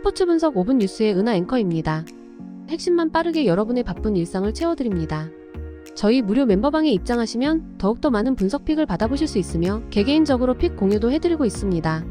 스포츠 분석 5분 뉴스의 은하 앵커입니다. 핵심만 빠르게 여러분의 바쁜 일상을 채워드립니다. 저희 무료 멤버방에 입장하시면 더욱더 많은 분석 픽을 받아보실 수 있으며 개개인적으로 픽 공유도 해드리고 있습니다.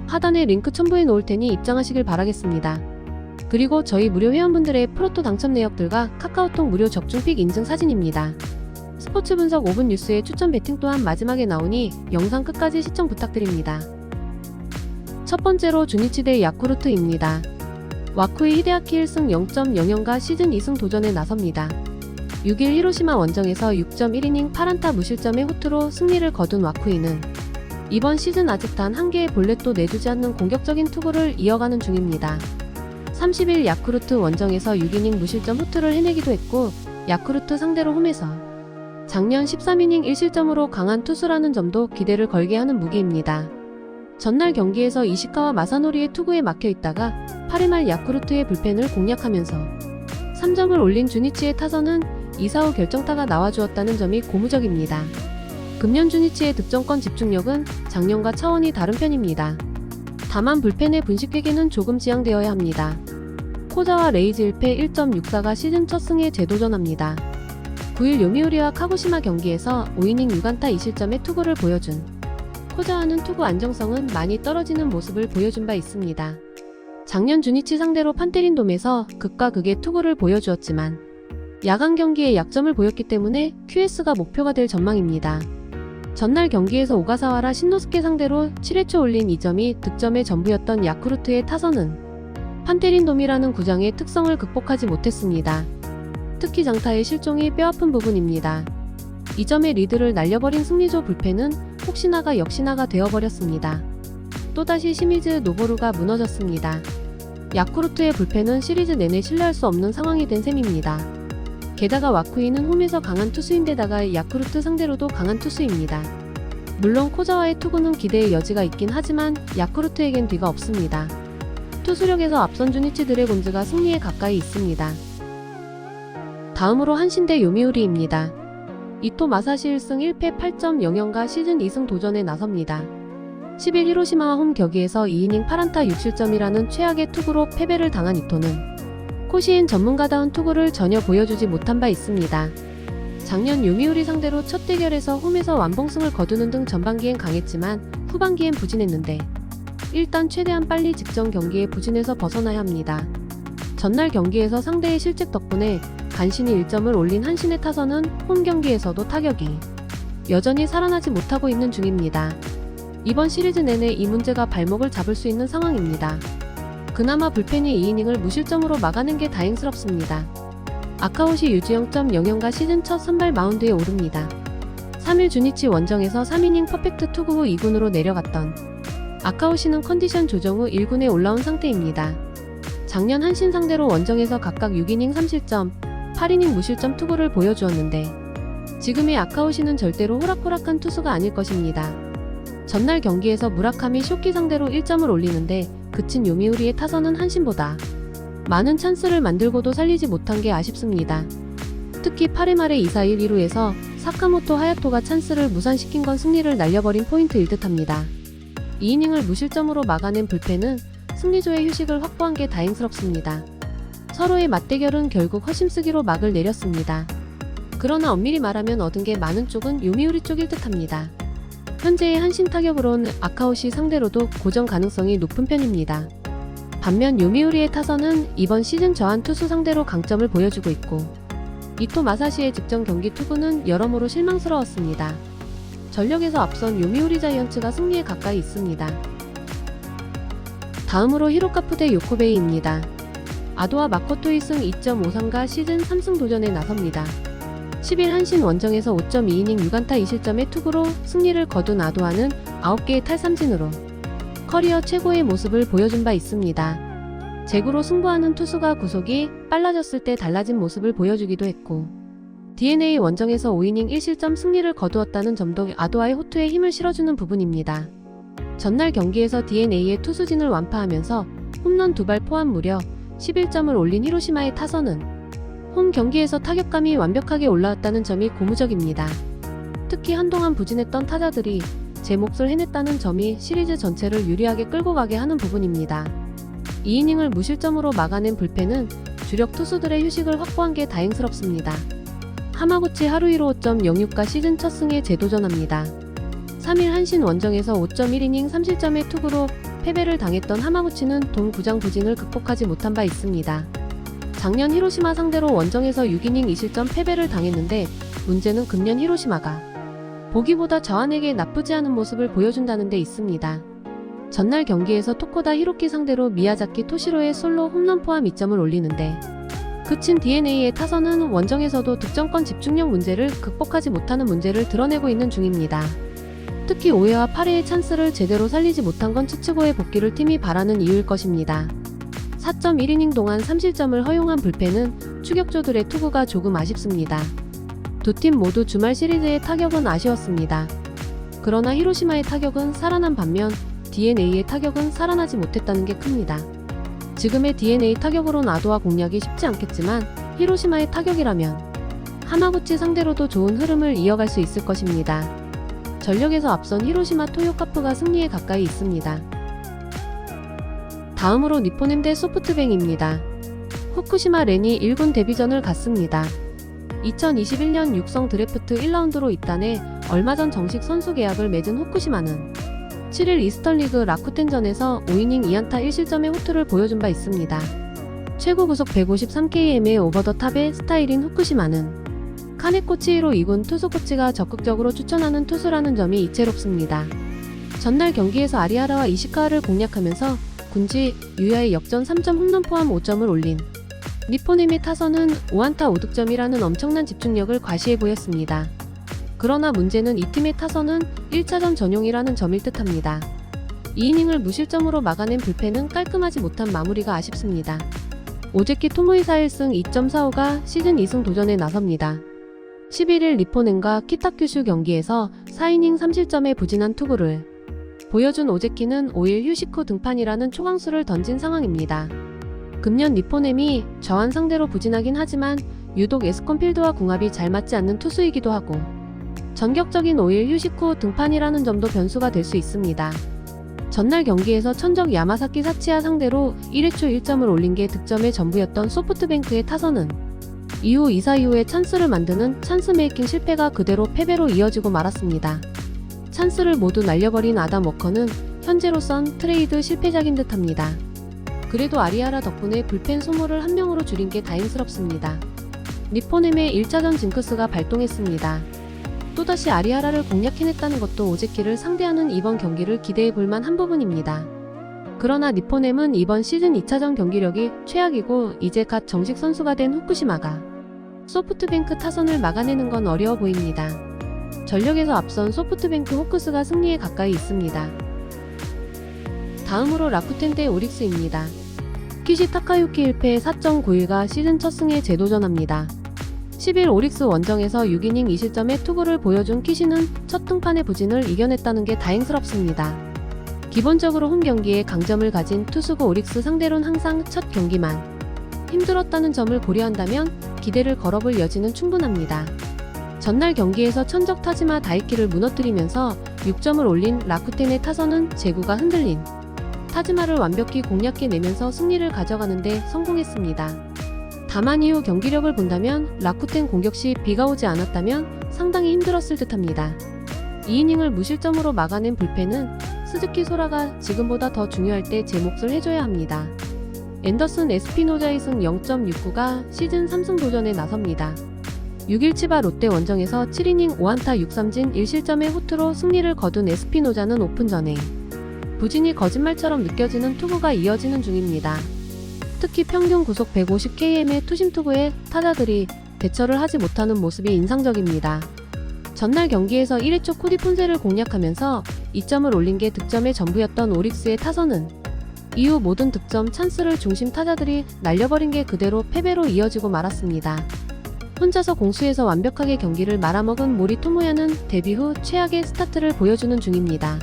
하단에 링크 첨부해 놓을 테니 입장하시길 바라겠습니다. 그리고 저희 무료 회원분들의 프로토 당첨 내역들과 카카오톡 무료 적중 픽 인증 사진입니다. 스포츠 분석 5분 뉴스의 추천 배팅 또한 마지막에 나오니 영상 끝까지 시청 부탁드립니다. 첫 번째로 주니치 대 야쿠르트입니다. 와쿠이 히데아키 1승 0.00가 시즌 2승 도전에 나섭니다. 6일 히로시마 원정에서 6.1이닝 8안타 무실점의 호투로 승리를 거둔 와쿠이는 이번 시즌 아직 단 한 개의 볼넷도 내주지 않는 공격적인 투구를 이어가는 중입니다. 30일 야쿠르트 원정에서 6이닝 무실점 호투를 해내기도 했고 야쿠르트 상대로 홈에서 작년 13이닝 1실점으로 강한 투수라는 점도 기대를 걸게 하는 무기입니다. 전날 경기에서 이시카와 마사노리의 투구에 막혀있다가 8회 말 야쿠르트의 불펜을 공략하면서 3점을 올린 주니치의 타선은 2-4후 결정타가 나와주었다는 점이 고무적입니다. 금년 주니치의 득점권 집중력은 작년과 차원이 다른 편입니다. 다만 불펜의 분식회계는 조금 지양되어야 합니다. 코자와 레이즈 1패 1.64가 시즌 첫 승에 재도전합니다. 9일 요미우리와 카고시마 경기에서 5이닝 6안타 2실점의 투구를 보여준 코자와는 투구 안정성은 많이 떨어지는 모습을 보여준 바 있습니다. 작년 주니치 상대로 판테린돔에서 극과 극의 투구를 보여주었지만 야간 경기에 약점을 보였기 때문에 QS가 목표가 될 전망입니다. 전날 경기에서 오가사와라 신노스케 상대로 7회 초 올린 2점이 득점의 전부였던 야쿠르트의 타선은 판테린돔이라는 구장의 특성을 극복하지 못했습니다. 특히 장타의 실종이 뼈아픈 부분입니다. 2점의 리드를 날려버린 승리조 불펜은 혹시나가 역시나가 되어버렸습니다. 또다시 시미즈 노보루가 무너졌습니다. 야쿠르트의 불펜은 시리즈 내내 신뢰할 수 없는 상황이 된 셈입니다. 게다가 와쿠이는 홈에서 강한 투수인데다가 야쿠르트 상대로도 강한 투수입니다. 물론 코자와의 투구는 기대의 여지가 있긴 하지만 야쿠르트에겐 뒤가 없습니다. 투수력에서 앞선 주니치 드래곤즈가 승리에 가까이 있습니다. 다음으로 한신 대 요미우리입니다. 이토 마사시 1승 1패 8.00가 시즌 2승 도전에 나섭니다. 10일 히로시마와 홈 격기에서 2이닝 8안타 6실점이라는 최악의 투구로 패배를 당한 이토는 코시인 전문가다운 투구를 전혀 보여주지 못한 바 있습니다. 작년 요미우리 상대로 첫 대결에서 홈에서 완봉승을 거두는 등 전반기엔 강했지만 후반기엔 부진했는데 일단 최대한 빨리 직전 경기에 부진에서 벗어나야 합니다. 전날 경기에서 상대의 실책 덕분에 간신히 1점을 올린 한신의 타선은 홈 경기에서도 타격이 여전히 살아나지 못하고 있는 중입니다. 이번 시리즈 내내 이 문제가 발목을 잡을 수 있는 상황입니다. 그나마 불펜이 2이닝을 무실점으로 막아낸 게 다행스럽습니다. 아카오시 유지 0.00가 시즌 첫 선발 마운드에 오릅니다. 3일 주니치 원정에서 3이닝 퍼펙트 투구 후 2군으로 내려갔던 아카오시는 컨디션 조정 후 1군에 올라온 상태입니다. 작년 한신 상대로 원정에서 각각 6이닝 3실점, 8이닝 무실점 투구를 보여주었는데 지금의 아카오시는 절대로 호락호락한 투수가 아닐 것입니다. 전날 경기에서 무라카미 쇼키 상대로 1점을 올리는데 그친 요미우리의 타선은 한신보다 많은 찬스를 만들고도 살리지 못한 게 아쉽습니다. 특히 8회 말에 2-4-1 2루에서 사카모토 하야토가 찬스를 무산시킨 건 승리를 날려버린 포인트일 듯합니다. 2이닝을 무실점으로 막아낸 불펜은 승리조의 휴식을 확보한 게 다행스럽습니다. 서로의 맞대결은 결국 허심쓰기로 막을 내렸습니다. 그러나 엄밀히 말하면 얻은 게 많은 쪽은 요미우리 쪽일 듯합니다. 현재의 한신 타격으론 아카오시 상대로도 고전 가능성이 높은 편입니다. 반면 요미우리의 타선은 이번 시즌 저한 투수 상대로 강점을 보여주고 있고 이토 마사시의 직전 경기 투구는 여러모로 실망스러웠습니다. 전력에서 앞선 요미우리 자이언츠가 승리에 가까이 있습니다. 다음으로 히로카프 대 요코베이입니다. 아도와 마코토 2승 2.53가 시즌 3승 도전에 나섭니다. 10일 한신 원정에서 5.2이닝 6안타 2실점의 투구로 승리를 거둔 아도와는 9개의 탈삼진으로 커리어 최고의 모습을 보여준 바 있습니다. 제구로 승부하는 투수가 구속이 빨라졌을 때 달라진 모습을 보여주기도 했고 DNA 원정에서 5이닝 1실점 승리를 거두었다는 점도 아도와의 호투에 힘을 실어주는 부분입니다. 전날 경기에서 DNA의 투수진을 완파하면서 홈런 2발 포함 무려 11점을 올린 히로시마의 타선은 홈 경기에서 타격감이 완벽하게 올라왔다는 점이 고무적입니다. 특히 한동안 부진했던 타자들이 제 몫을 해냈다는 점이 시리즈 전체를 유리하게 끌고 가게 하는 부분입니다. 2이닝을 무실점으로 막아낸 불펜은 주력 투수들의 휴식을 확보한 게 다행스럽습니다. 하마구치 하루이로 5.06가 시즌 첫 승에 재도전합니다. 3일 한신 원정에서 5.1이닝 3실점의 투구로 패배를 당했던 하마구치는 동구장 부진을 극복하지 못한 바 있습니다. 작년 히로시마 상대로 원정에서 6이닝 2실점 패배를 당했는데 문제는 금년 히로시마가 보기보다 저한에게 나쁘지 않은 모습을 보여준다는 데 있습니다. 전날 경기에서 토코다 히로키 상대로 미야자키 토시로의 솔로 홈런 포함 2점을 올리는데 그친 DeNA의 타선은 원정에서도 득점권 집중력 문제를 극복하지 못하는 문제를 드러내고 있는 중입니다. 특히 5회와 8회의 찬스를 제대로 살리지 못한 건 츠츠고의 복귀를 팀이 바라는 이유일 것입니다. 4.1이닝 동안 3실점을 허용한 불펜은 추격조들의 투구가 조금 아쉽습니다. 두 팀 모두 주말 시리즈의 타격은 아쉬웠습니다. 그러나 히로시마의 타격은 살아난 반면 DeNA의 타격은 살아나지 못했다는 게 큽니다. 지금의 DeNA 타격으론 아도와 공략이 쉽지 않겠지만 히로시마의 타격이라면 하마구치 상대로도 좋은 흐름을 이어갈 수 있을 것입니다. 전력에서 앞선 히로시마 토요카프가 승리에 가까이 있습니다. 다음으로 니폰엠 대 소프트뱅입니다. 후쿠시마 렌이 1군 데뷔전을 갔습니다. 2021년 육성 드래프트 1라운드로 입단해 얼마 전 정식 선수 계약을 맺은 후쿠시마는 7일 이스턴리그 라쿠텐전에서 5이닝 2안타 1실점의 호투를 보여준 바 있습니다. 최고 구속 153km의 오버 더 탑의 스타일인 후쿠시마는 카네코 치히로 2군 투수 코치가 적극적으로 추천하는 투수라는 점이 이채롭습니다. 전날 경기에서 아리아라와 이시카와를 공략하면서 군지, 유야의 역전 3점 홈런 포함 5점을 올린 니폰엠의 타선은 5안타 5득점이라는 엄청난 집중력을 과시해 보였습니다. 그러나 문제는 이 팀의 타선은 1차전 전용이라는 점일 듯합니다. 2이닝을 무실점으로 막아낸 불펜은 깔끔하지 못한 마무리가 아쉽습니다. 오제키 토모이사 1승 2.45가 시즌 2승 도전에 나섭니다. 11일 니폰엠과 키타큐슈 경기에서 4이닝 3실점의 부진한 투구를 보여준 오제키는 5일 휴식 후 등판이라는 초강수를 던진 상황입니다. 금년 니폰엠이 저한 상대로 부진하긴 하지만 유독 에스콘필드와 궁합이 잘 맞지 않는 투수이기도 하고 전격적인 5일 휴식 후 등판이라는 점도 변수가 될 수 있습니다. 전날 경기에서 천적 야마사키 사치야 상대로 1회 초 1점을 올린 게 득점의 전부였던 소프트뱅크의 타선은 이후 2사 이후에 찬스를 만드는 찬스 메이킹 실패가 그대로 패배로 이어지고 말았습니다. 찬스를 모두 날려버린 아담 워커는 현재로선 트레이드 실패작인 듯합니다. 그래도 아리아라 덕분에 불펜 소모를 한 명으로 줄인 게 다행스럽습니다. 니폰엠의 1차전 징크스가 발동했습니다. 또다시 아리아라를 공략해냈다는 것도 오제키를 상대하는 이번 경기를 기대해볼 만한 부분입니다. 그러나 니폰엠은 이번 시즌 2차전 경기력이 최악이고 이제 갓 정식 선수가 된 후쿠시마가 소프트뱅크 타선을 막아내는 건 어려워 보입니다. 전력에서 앞선 소프트뱅크 호크스가 승리에 가까이 있습니다. 다음으로 라쿠텐 대 오릭스입니다. 키시 타카유키 1패 4.91가 시즌 첫 승에 재도전합니다. 10일 오릭스 원정에서 6이닝 2실점의 투구를 보여준 키시는 첫 등판의 부진을 이겨냈다는 게 다행스럽습니다. 기본적으로 홈 경기에 강점을 가진 투수고 오릭스 상대론 항상 첫 경기만 힘들었다는 점을 고려한다면 기대를 걸어볼 여지는 충분합니다. 전날 경기에서 천적 타지마 다이키를 무너뜨리면서 6점을 올린 라쿠텐의 타선은 제구가 흔들린 타지마를 완벽히 공략해내면서 승리를 가져가는데 성공했습니다. 다만 이후 경기력을 본다면 라쿠텐 공격 시 비가 오지 않았다면 상당히 힘들었을 듯합니다. 2이닝을 무실점으로 막아낸 불펜은 스즈키 소라가 지금보다 더 중요할 때 제 몫을 해줘야 합니다. 앤더슨 에스피노자의 승 0.69가 시즌 3승 도전에 나섭니다. 6일 치바 롯데 원정에서 7이닝 5안타 6삼진 1실점의 호투로 승리를 거둔 에스피노자는 오픈 전에 부진이 거짓말처럼 느껴지는 투구가 이어지는 중입니다. 특히 평균 구속 150km의 투심 투구에 타자들이 대처를 하지 못하는 모습이 인상적입니다. 전날 경기에서 1회 초 코디 폰세를 공략하면서 2점을 올린 게 득점의 전부였던 오릭스의 타선은 이후 모든 득점 찬스를 중심 타자들이 날려버린 게 그대로 패배로 이어지고 말았습니다. 혼자서 공수에서 완벽하게 경기를 말아먹은 모리 토모야는 데뷔 후 최악의 스타트를 보여주는 중입니다.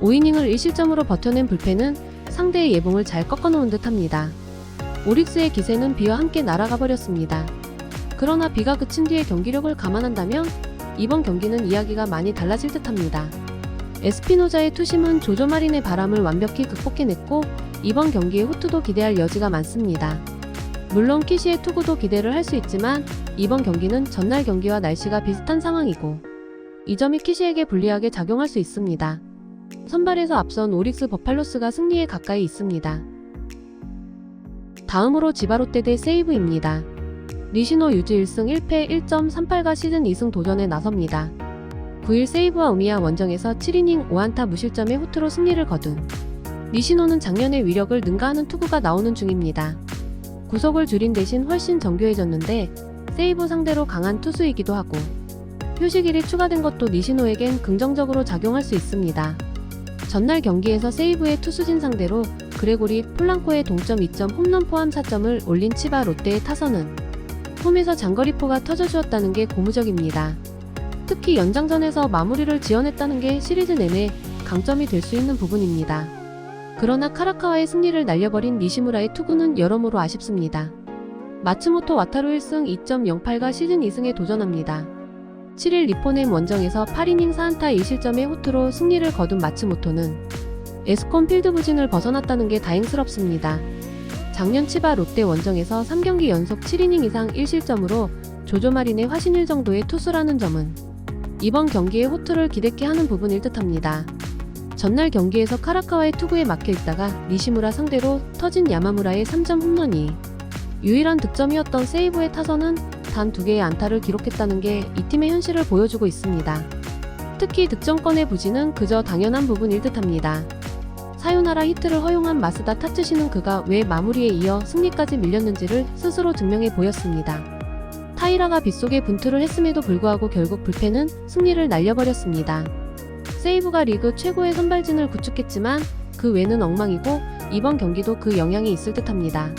5이닝을 1실점으로 버텨낸 불펜은 상대의 예봉을 잘 꺾어놓은 듯합니다. 오릭스의 기세는 비와 함께 날아가 버렸습니다. 그러나 비가 그친 뒤의 경기력을 감안한다면 이번 경기는 이야기가 많이 달라질 듯합니다. 에스피노자의 투심은 조조 마린의 바람을 완벽히 극복해냈고 이번 경기에 호투도 기대할 여지가 많습니다. 물론 키시의 투구도 기대를 할 수 있지만 이번 경기는 전날 경기와 날씨가 비슷한 상황이고 이 점이 키시에게 불리하게 작용할 수 있습니다. 선발에서 앞선 오릭스 버팔로스가 승리에 가까이 있습니다. 다음으로 지바롯데 대 세이브입니다. 니시노 유즈 1승 1패 1.38가 시즌 2승 도전에 나섭니다. 9일 세이브와 우미야 원정에서 7이닝 5안타 무실점의 호투로 승리를 거둔 니시노는 작년의 위력을 능가하는 투구가 나오는 중입니다. 구속을 줄인 대신 훨씬 정교해졌는데 세이브 상대로 강한 투수이기도 하고 휴식일이 추가된 것도 니시노에겐 긍정적으로 작용할 수 있습니다. 전날 경기에서 세이브의 투수진 상대로 그레고리 폴랑코의 동점 2점 홈런 포함 4점을 올린 치바 롯데의 타선은 홈에서 장거리포가 터져주었다는 게 고무적입니다. 특히 연장전에서 마무리를 지어냈다는 게 시리즈 내내 강점이 될 수 있는 부분입니다. 그러나 카라카와의 승리를 날려버린 니시무라의 투구는 여러모로 아쉽습니다. 마츠모토 와타루 1승 2.08가 시즌 2승에 도전합니다. 7일 니포넴 원정에서 8이닝 4안타 1실점의 호투로 승리를 거둔 마츠모토는 에스콘 필드 부진을 벗어났다는 게 다행스럽습니다. 작년 치바 롯데 원정에서 3경기 연속 7이닝 이상 1실점으로 조조마린의 화신일 정도의 투수라는 점은 이번 경기의 호투를 기대케 하는 부분일 듯합니다. 전날 경기에서 카라카와의 투구에 막혀있다가 니시무라 상대로 터진 야마무라의 3점 홈런이 유일한 득점이었던 세이브의 타선은 단 2개의 안타를 기록했다는 게 이 팀의 현실을 보여주고 있습니다. 특히 득점권의 부진은 그저 당연한 부분일 듯합니다. 사요나라 히트를 허용한 마스다 타츠시는 그가 왜 마무리에 이어 승리까지 밀렸는지를 스스로 증명해 보였습니다. 타이라가 빗속에 분투를 했음에도 불구하고 결국 불펜은 승리를 날려버렸습니다. 세이브가 리그 최고의 선발진을 구축했지만 그 외는 엉망이고 이번 경기도 그 영향이 있을 듯합니다.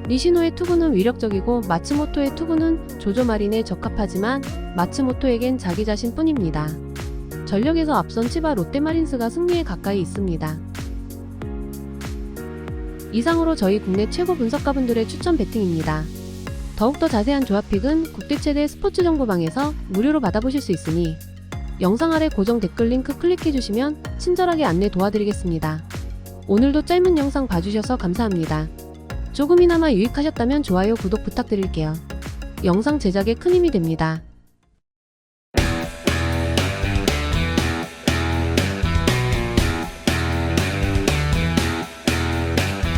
니시노의 투구는 위력적이고 마츠모토의 투구는 조조마린에 적합하지만 마츠모토에겐 자기 자신뿐입니다. 전력에서 앞선 치바 롯데마린스가 승리에 가까이 있습니다. 이상으로 저희 국내 최고 분석가분들의 추천 배팅입니다. 더욱더 자세한 조합픽은 국대 최대 스포츠 정보방에서 무료로 받아보실 수 있으니 영상 아래 고정 댓글 링크 클릭해주시면 친절하게 안내 도와드리겠습니다. 오늘도 짧은 영상 봐주셔서 감사합니다. 조금이나마 유익하셨다면 좋아요, 구독 부탁드릴게요. 영상 제작에 큰 힘이 됩니다.